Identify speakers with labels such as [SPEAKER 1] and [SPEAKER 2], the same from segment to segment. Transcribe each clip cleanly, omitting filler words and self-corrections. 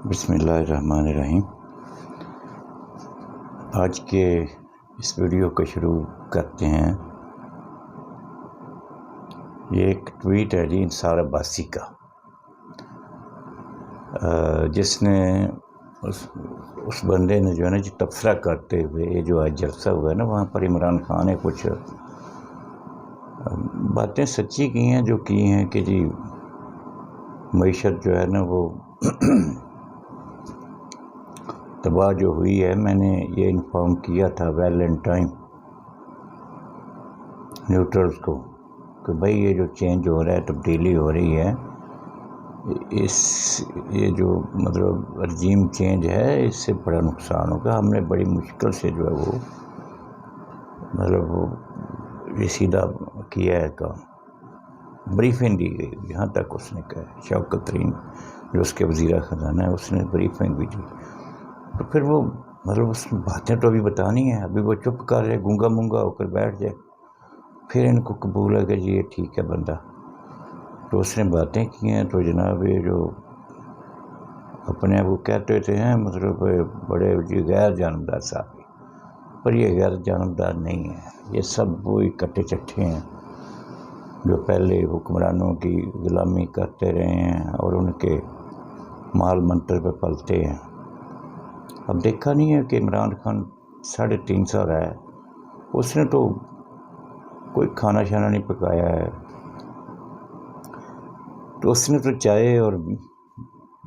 [SPEAKER 1] بسم اللہ الرحمن الرحیم۔ آج کے اس ویڈیو کو شروع کرتے ہیں۔ یہ ایک ٹویٹ ہے جی انصار عباسی کا، جس نے اس بندے نے جو ہے نا جی تبصرہ کرتے ہوئے یہ جو آج جلسہ ہوا ہے نا وہاں پر عمران خان نے کچھ باتیں سچی کی ہیں جو کی ہیں کہ جی معیشت جو ہے نا وہ تباہ جو ہوئی ہے۔ میں نے یہ انفارم کیا تھا ویل ان ٹائم نیوٹرلز کو کہ بھائی یہ جو چینج ہو رہا ہے، تبدیلی ہو رہی ہے، یہ جو مطلب رجیم چینج ہے اس سے بڑا نقصان ہوگا۔ ہم نے بڑی مشکل سے جو ہے وہ مطلب یہ سیدھا کیا ہے کام، بریفنگ دی گئی، یہاں تک اس نے کہا۔ شوکت ترین جو اس کے وزیر خزانہ ہے اس نے بریفنگ بھی دی، تو پھر وہ مطلب اس میں باتیں تو ابھی بتانی ہیں، ابھی وہ چپ کر رہے، گونگا مونگا ہو کر بیٹھ جائے، پھر ان کو قبول ہے کہ جی یہ ٹھیک ہے بندہ۔ تو اس نے باتیں کی ہیں تو جناب یہ جو اپنے وہ کہتے تھے ہیں مطلب بڑے جی غیر جانبدار صاحب، پر یہ غیر جانبدار نہیں ہے، یہ سب وہی کٹے چٹھے ہیں جو پہلے حکمرانوں کی غلامی کرتے رہے ہیں اور ان کے مال منتر پہ پلتے ہیں۔ اب دیکھا نہیں ہے کہ عمران خان 3.5 سال ہے، اس نے تو کوئی کھانا شانا نہیں پکایا ہے، تو اس نے تو چائے اور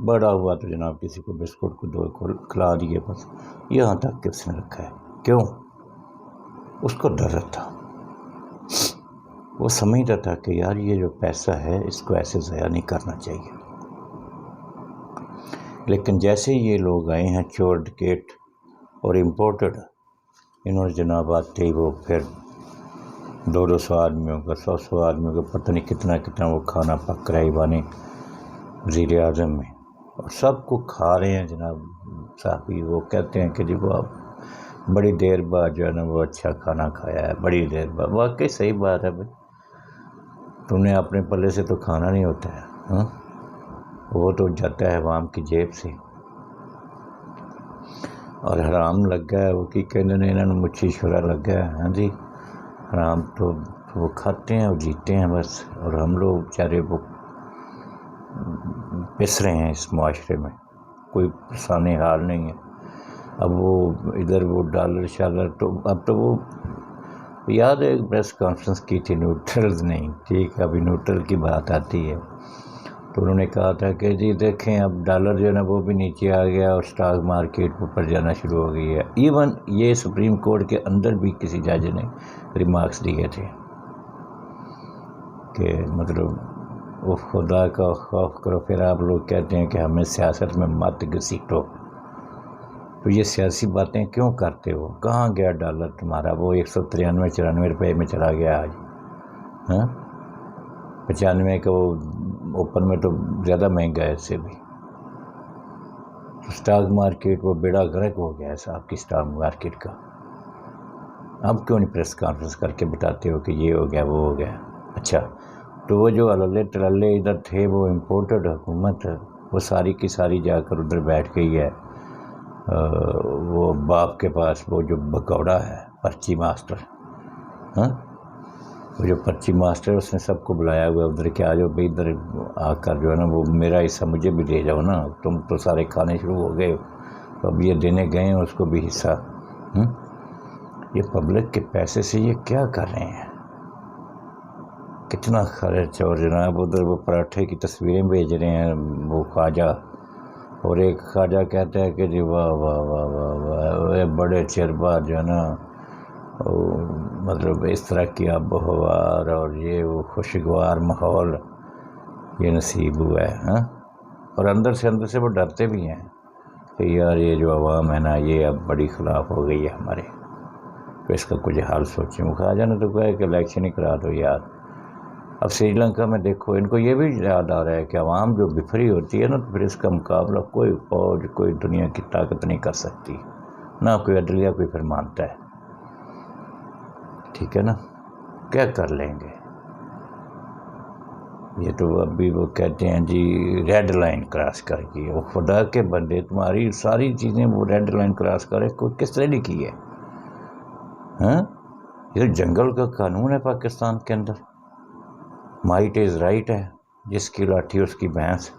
[SPEAKER 1] بڑا ہوا تو جناب کسی کو بسکٹ کو 2 کھلا دیے، بس یہاں تک کہ اس نے رکھا ہے۔ کیوں؟ اس کو ڈر تھا، وہ سمجھتا تھا کہ یار یہ جو پیسہ ہے اس کو ایسے ضائع نہیں کرنا چاہیے۔ لیکن جیسے یہ لوگ آئے ہیں چور ڈکیٹ اور امپورٹڈ، انہوں نے جناب آتے ہی وہ پھر 200 آدمیوں کا 100 آدمیوں کا پتہ نہیں کتنا وہ کھانا پک رہا ہے ایوانی وزیر اعظم میں، اور سب کو کھا رہے ہیں جناب صاحب۔ وہ کہتے ہیں کہ جی وہ بڑی دیر بعد جو ہے نا وہ اچھا کھانا کھایا ہے، بڑی دیر بعد۔ واقعی صحیح بات ہے بھائی، تم نے اپنے پلے سے تو کھانا نہیں ہوتا ہے، ہاں وہ تو جاتا ہے عوام کی جیب سے، اور حرام لگ گیا ہے وہ کی کہنے نے انہوں نے مچھی چھڑا لگ گیا ہے، ہاں جی حرام تو وہ کھاتے ہیں اور جیتے ہیں بس، اور ہم لوگ بیچارے وہ پس رہے ہیں اس معاشرے میں، کوئی پرسانی حال نہیں ہے۔ اب وہ ادھر وہ ڈالر شالر تو اب تو وہ یاد ہے پریس کانفرنس کی تھی نیوٹرلز نہیں، ٹھیک ہے، ابھی نیوٹرل کی بات آتی ہے تو انہوں نے کہا تھا کہ جی دیکھیں اب ڈالر جو ہے نا وہ بھی نیچے آ گیا اور اسٹاک مارکیٹ اوپر جانا شروع ہو گئی ہے۔ ایون یہ سپریم کورٹ کے اندر بھی کسی جج نے ریمارکس دیے تھے کہ مطلب وہ خدا کا خوف کرو، پھر آپ لوگ کہتے ہیں کہ ہمیں سیاست میں مت گھسیٹو، تو یہ سیاسی باتیں کیوں کرتے ہو؟ کہاں گیا ڈالر تمہارا؟ وہ 193-94 روپے میں چلا گیا آج، ہاں 95 کا وہ اوپن میں تو زیادہ مہنگا ہے اس سے بھی۔ اسٹاک مارکیٹ وہ بیڑا غرق ہو گیا ہے صاحب کی اسٹاک مارکیٹ کا۔ اب کیوں نہیں پریس کانفرنس کر کے بتاتے ہو کہ یہ ہو گیا وہ ہو گیا؟ اچھا تو وہ جو عللے ٹللے ادھر تھے وہ امپورٹڈ حکومت وہ ساری کی ساری جا کر ادھر بیٹھ گئی ہے وہ باپ کے پاس، وہ جو بکوڑا ہے پرچی ماسٹر، ہاں وہ جو پرچی ماسٹر اس نے سب کو بلایا ہوا ہے ادھر کہ آ جاؤ بھائی ادھر آ کر جو ہے نا وہ میرا حصہ مجھے بھی دے جاؤ نا، تم تو سارے کھانے شروع ہو گئے تو اب یہ دینے گئے ہیں اس کو بھی حصہ۔ یہ پبلک کے پیسے سے یہ کیا کر رہے ہیں؟ کتنا خرچ، اور جناب ادھر وہ پراٹھے کی تصویریں بھیج رہے ہیں وہ خواجہ، اور ایک خواجہ کہتا ہے کہ جی واہ واہ واہ واہ واہ بڑے چیر بعد جو ہے نا مطلب اس طرح کی آب و ہوا اور یہ وہ خوشگوار ماحول یہ نصیب ہوا ہے، ہاں اور اندر سے وہ ڈرتے بھی ہیں کہ یار یہ جو عوام ہے نا یہ اب بڑی خلاف ہو گئی ہے ہمارے، تو اس کا کچھ حال سوچیں۔ وہ خواجہ نے تو کہا کہ الیکشن ہی کرا دو یار۔ اب سری لنکا میں دیکھو ان کو یہ بھی یاد آ رہا ہے کہ عوام جو بفری ہوتی ہے نا تو پھر اس کا مقابلہ کوئی فوج کوئی دنیا کی طاقت نہیں کر سکتی، نہ کوئی عدلیہ کوئی پھر مانتا ہے، ٹھیک ہے نا، کیا کر لیں گے؟ یہ تو ابھی وہ کہتے ہیں جی ریڈ لائن کراس کر کی. وہ خدا کے بندے تمہاری ساری چیزیں وہ ریڈ لائن کراس کرے کوئی کس طرح نہیں کی ہے؟ ہاں یہ جنگل کا قانون ہے پاکستان کے اندر. مائٹ از رائٹ ہے، جس کی لاٹھی اس کی بھینس.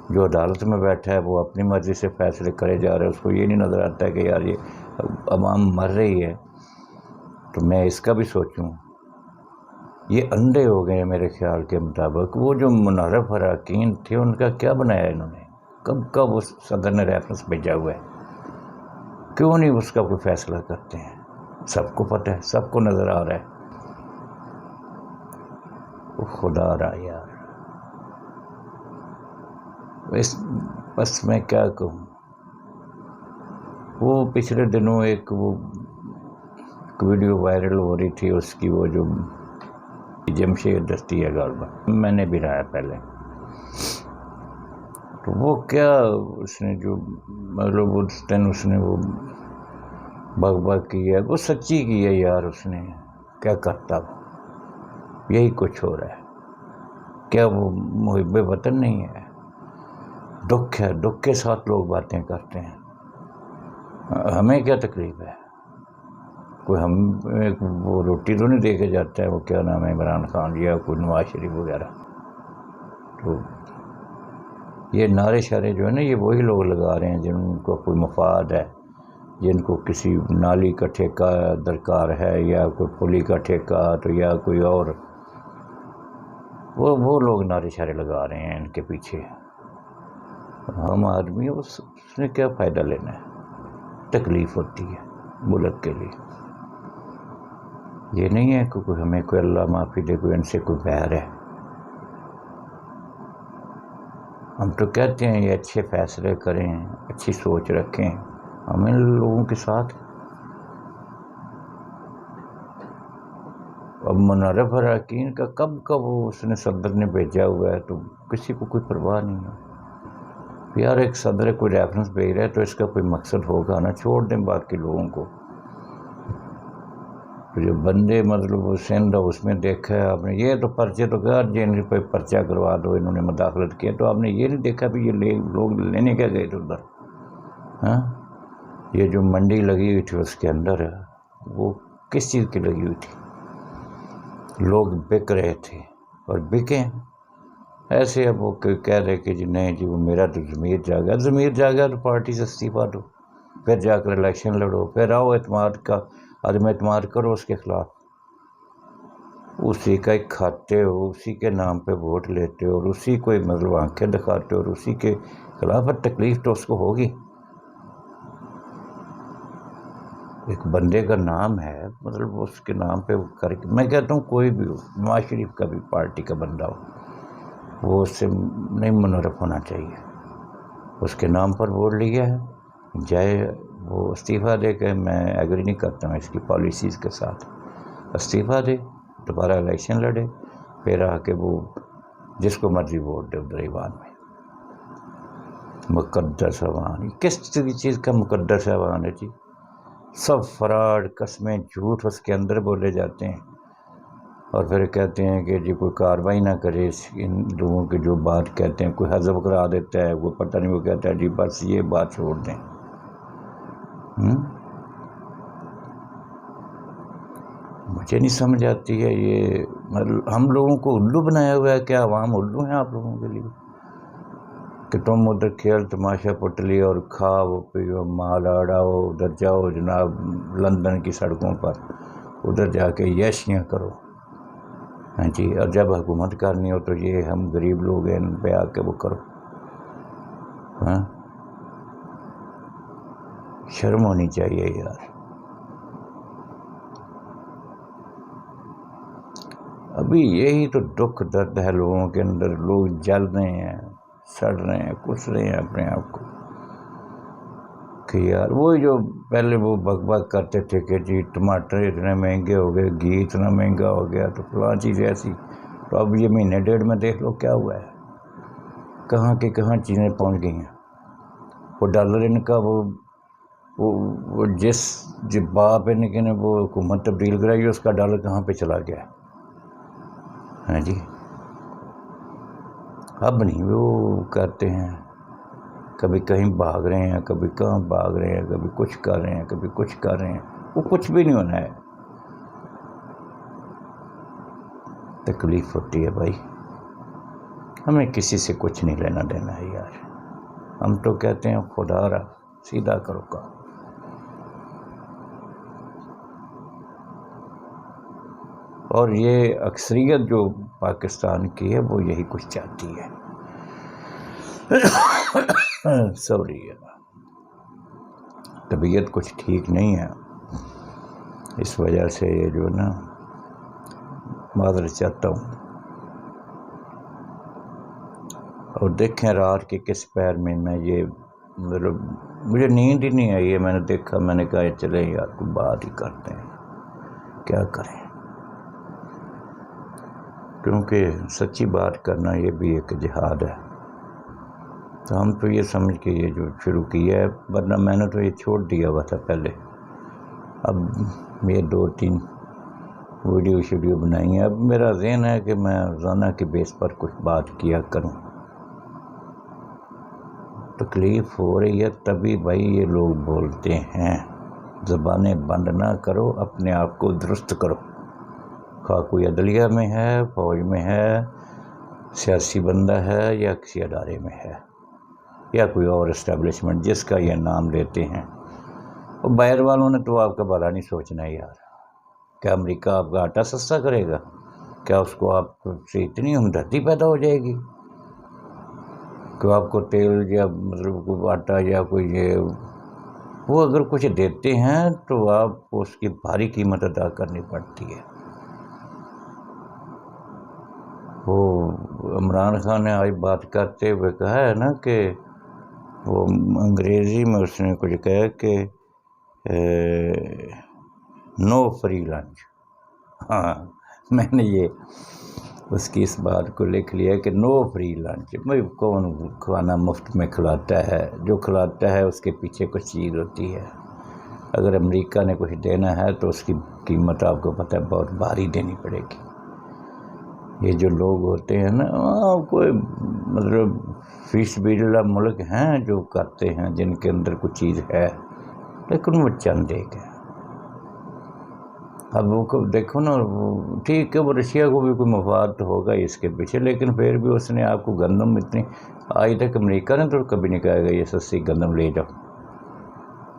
[SPEAKER 1] جو عدالت میں بیٹھا ہے وہ اپنی مرضی سے فیصلے کرے جا رہے ہیں. اس کو یہ نہیں نظر آتا ہے کہ یار یہ عوام مر رہی ہے تو میں اس کا بھی سوچوں. یہ اندھے ہو گئے میرے خیال کے مطابق. وہ جو منحرف اراکین تھے ان کا کیا بنایا انہوں نے؟ کب کا وہ صدر نے ریفرنس بھیجا ہوا ہے؟ کیوں نہیں اس کا کوئی فیصلہ کرتے ہیں؟ سب کو پتہ ہے، سب کو نظر آ رہا ہے. خدا رہا یار. بس میں کیا کہوں. وہ پچھلے دنوں ایک ویڈیو وائرل ہو رہی تھی اس کی، وہ جو جمشید دستی ہے غالبا، میں نے بھی رہا پہلے. تو وہ کیا اس نے جو مطلب اس دن اس نے وہ بغ کی ہے، وہ سچی کی ہے یار. اس نے کیا کرتا وہ؟ یہی کچھ ہو رہا ہے. کیا وہ محب وطن نہیں ہے؟ دکھ ہے، دکھ کے ساتھ لوگ باتیں کرتے ہیں. ہمیں کیا تکلیف ہے؟ کوئی ہم وہ روٹی تو نہیں دے کے جاتا ہے وہ کیا نام ہے عمران خان یا کوئی نواز شریف وغیرہ. تو یہ نعرے شعرے جو ہے نا یہ وہی لوگ لگا رہے ہیں جن کو کوئی مفاد ہے، جن کو کسی نالی کا ٹھیکہ درکار ہے یا کوئی پلی کا ٹھیکہ تو یا کوئی اور. وہ لوگ نعرے شعرے لگا رہے ہیں ان کے پیچھے. ہم آدمی اس نے کیا فائدہ لینا ہے؟ تکلیف ہوتی ہے ملک کے لیے. یہ نہیں ہے کہ کوئی ہمیں کوئی اللہ معافی دے کوئی ان سے کوئی بہر ہے. ہم تو کہتے ہیں یہ اچھے فیصلے کریں، اچھی سوچ رکھیں. ہم ان لوگوں کے ساتھ اب منحرف اراکین کا کب وہ اس نے صدر نے بھیجا ہوا ہے تو کسی کو کوئی پرواہ نہیں ہے. یار ایک صدر کوئی ریفرنس بھیج رہا ہے تو اس کا کوئی مقصد ہوگا نا. چھوڑ دیں باقی لوگوں کو. جو بندے مطلب وہ سندھ اس میں دیکھا ہے آپ نے، یہ تو پرچے تو کہا جن پہ پرچہ کروا دو انہوں نے مداخلت کیا. تو آپ نے یہ نہیں دیکھا بھی یہ لوگ لینے کیا گئے تھے ادھر؟ ہاں یہ جو منڈی لگی ہوئی تھی اس کے اندر وہ کس چیز کی لگی ہوئی تھی؟ لوگ بک رہے تھے اور بکیں ایسے. اب وہ کہہ رہے کہ جی نہیں جی وہ میرا تو ضمیر جاگا. ضمیر جاگا تو پارٹی سے استعفیٰ دو، پھر جا کر الیکشن لڑو، پھر آؤ اعتماد کا عدم اعتماد کرو اس کے خلاف. اسی کا ایک کھاتے ہو، اسی کے نام پہ ووٹ لیتے ہو اور اسی کو مطلب آنکھیں دکھاتے ہو اور اسی کے خلاف. تکلیف تو اس کو ہوگی. ایک بندے کا نام ہے مطلب اس کے نام پہ کر کے میں کہتا ہوں کوئی بھی ہو، نواز شریف کا بھی پارٹی کا بندہ ہو، وہ اس سے نہیں منحرف ہونا چاہیے. اس کے نام پر ووٹ لیا ہے، جائے وہ استعفیٰ دے کے میں ایگری نہیں کرتا ہوں اس کی پالیسیز کے ساتھ. استعفیٰ دے، دوبارہ الیکشن لڑے، پھر آ کے وہ جس کو مرضی ووٹ دے ادھر ایوان میں. مقدس ایوان کس چیز کا مقدس ایوان ہے جی؟ سب فراڈ قسمیں جھوٹ اس کے اندر بولے جاتے ہیں اور پھر کہتے ہیں کہ جی کوئی کارروائی نہ کرے. ان لوگوں کی جو بات کہتے ہیں کوئی حذف کرا دیتا ہے، وہ پتہ نہیں وہ کہتا ہے جی بس یہ بات چھوڑ دیں. مجھے نہیں سمجھ آتی ہے یہ مطلب ہم لوگوں کو الو بنایا ہوا ہے. کیا عوام الو ہیں آپ لوگوں کے لیے کہ تم ادھر کھیل تماشا پٹلی اور کھاؤ پیو مال اڑاؤ، ادھر جاؤ جناب لندن کی سڑکوں پر ادھر جا کے یشیاں کرو. ہاں جی، اور جب حکومت کرنی ہو تو یہ ہم غریب لوگ ہیں ان پہ آ کے وہ کرو. ہاں شرم ہونی چاہیے یار. ابھی یہی تو دکھ درد ہے لوگوں کے اندر. لوگ جل رہے ہیں، سڑ رہے ہیں، کچھ رہے ہیں اپنے آپ کو کہ یار وہی جو پہلے وہ بک کرتے تھے کہ جی ٹماٹر اتنے مہنگے ہو گئے، گھی اتنا مہنگا ہو گیا تو فلاں چیز ایسی. تو اب یہ مہینے ڈیڑھ میں دیکھ لو کیا ہوا ہے، کہاں کی کہاں چیزیں پہنچ گئی ہیں. وہ ڈالر ان کا وہ جس باپ نے وہ حکومت تبدیل کرائی اس کا ڈالر کہاں پہ چلا گیا ہے. ہاں جی اب نہیں وہ کرتے ہیں، کبھی کہیں بھاگ رہے ہیں، کبھی کہاں بھاگ رہے ہیں، کبھی کچھ کر رہے ہیں، کبھی کچھ کر رہے ہیں، وہ کچھ بھی نہیں ہونا ہے۔ تکلیف ہوتی ہے بھائی، ہمیں کسی سے کچھ نہیں لینا دینا ہے یار، ہم تو کہتے ہیں خدا را سیدھا کرو کام۔ اور یہ اکثریت جو پاکستان کی ہے وہ یہی کچھ چاہتی ہے۔ سوری، طبیعت کچھ ٹھیک نہیں ہے، اس وجہ سے یہ جو نا معذرت چاہتا ہوں۔ اور دیکھیں رات کے کس پیر میں یہ مطلب مجھے نیند ہی نہیں آئی ہے، میں نے دیکھا، میں نے کہا چلے یار کوئی بات ہی کرتے ہیں، کیا کریں، کیونکہ سچی بات کرنا یہ بھی ایک جہاد ہے۔ تو ہم تو یہ سمجھ کے یہ جو شروع کیا ہے، ورنہ میں نے تو یہ چھوڑ دیا ہوا تھا پہلے، اب یہ 2-3 ویڈیو بنائی ہیں، اب میرا ذہن ہے کہ میں روزانہ کے بیس پر کچھ بات کیا کروں۔ تکلیف ہو رہی ہے تبھی بھائی یہ لوگ بولتے ہیں، زبانیں بند نہ کرو، اپنے آپ کو درست کرو، خواہ کوئی عدلیہ میں ہے، فوج میں ہے، سیاسی بندہ ہے، یا کسی ادارے میں ہے، یا کوئی اور اسٹیبلشمنٹ جس کا یہ نام لیتے ہیں۔ اور باہر والوں نے تو آپ کا بھلا نہیں سوچنا ہے یار، کیا امریکہ آپ کا آٹا سستا کرے گا؟ کیا اس کو آپ سے اتنی ہمدردی پیدا ہو جائے گی کہ آپ کو تیل یا مطلب کوئی آٹا یا کوئی یہ وہ اگر کچھ دیتے ہیں تو آپ کو اس کی بھاری قیمت ادا کرنی پڑتی ہے۔ وہ عمران خان نے آج بات کرتے ہوئے کہا ہے نا کہ وہ انگریزی میں اس نے کچھ کہا کہ نو فری لنچ۔ ہاں، میں نے یہ اس کی اس بات کو لکھ لیا کہ نو فری لنچ، بھائی کون کھانا مفت میں کھلاتا ہے؟ جو کھلاتا ہے اس کے پیچھے کچھ چیز ہوتی ہے، اگر امریکہ نے کچھ دینا ہے تو اس کی قیمت آپ کو پتہ ہے بہت بھاری دینی پڑے گی۔ یہ جو لوگ ہوتے ہیں نا کوئی مطلب فی سبیل اللہ ملک ہیں جو کرتے ہیں، جن کے اندر کچھ چیز ہے، لیکن وہ چند ایک ہے۔ اب وہ دیکھو نا، ٹھیک ہے وہ رشیا کو بھی کوئی مفاد تو ہوگا اس کے پیچھے، لیکن پھر بھی اس نے آپ کو گندم اتنی، آج تک امریکہ نے تو کبھی نہیں کہا گا یہ سستی گندم لے جاؤ،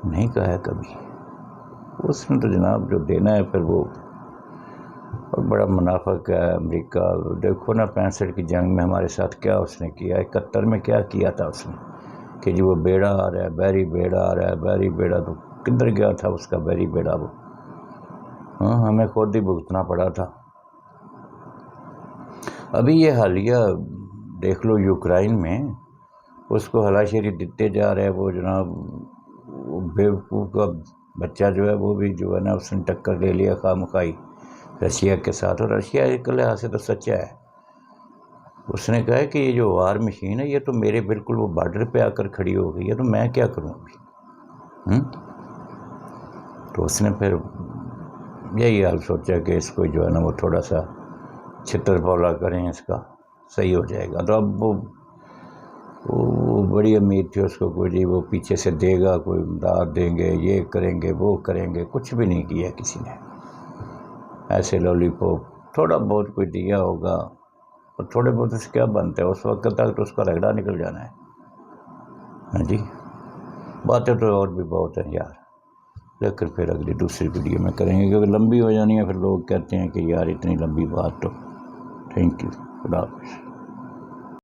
[SPEAKER 1] نہیں کہا ہے کبھی، اس نے تو جناب جو دینا ہے پھر وہ، اور بڑا منافع کیا ہے امریکہ۔ دیکھو نا 65 کی جنگ میں ہمارے ساتھ کیا اس نے کیا، 71 میں کیا کیا تھا اس نے، کہ جو وہ بیڑا آ رہا ہے، بحری بیڑا آ رہا ہے، بحری بیڑا تو کدھر گیا تھا اس کا بحری بیڑا، وہ ہاں ہمیں خود ہی بھگتنا پڑا تھا۔ ابھی یہ حالیہ دیکھ لو یوکرائن میں، اس کو ہلاشیری دیتے جا رہے ہیں، وہ جناب بیوقوف کا بچہ جو ہے وہ بھی جو ہے نا اس نے ٹکر لے لیا خواہ مخواہی رشیا کے ساتھ، اور رشیا ایک لحاظ سے تو سچا ہے، اس نے کہا ہے کہ یہ جو وار مشین ہے یہ تو میرے بالکل وہ بارڈر پہ آ کر کھڑی ہو گئی ہے، تو میں کیا کروں ابھی؟ تو اس نے پھر یہی حال سوچا کہ اس کو جو ہے نا وہ تھوڑا سا چھتر پولا کریں، اس کا صحیح ہو جائے گا۔ تو اب وہ بڑی امید تھی اس کو، کوئی جی وہ پیچھے سے دے گا، کوئی امداد دیں گے، یہ کریں گے وہ کریں گے، کچھ بھی نہیں کیا کسی نے، ایسے لولی پوپ تھوڑا بہت کوئی دیا ہوگا، اور تھوڑے بہت اس کیا بنتا ہے، اس وقت تک تو اس کا رگڑا نکل جانا ہے۔ ہاں جی، باتیں تو اور بھی بہت ہیں یار، لیکن پھر اگلی دوسری ویڈیو میں کریں گے، کیونکہ لمبی ہو جانی ہے، پھر لوگ کہتے ہیں کہ یار اتنی لمبی بات تو۔ تھینک یو، خدا حافظ۔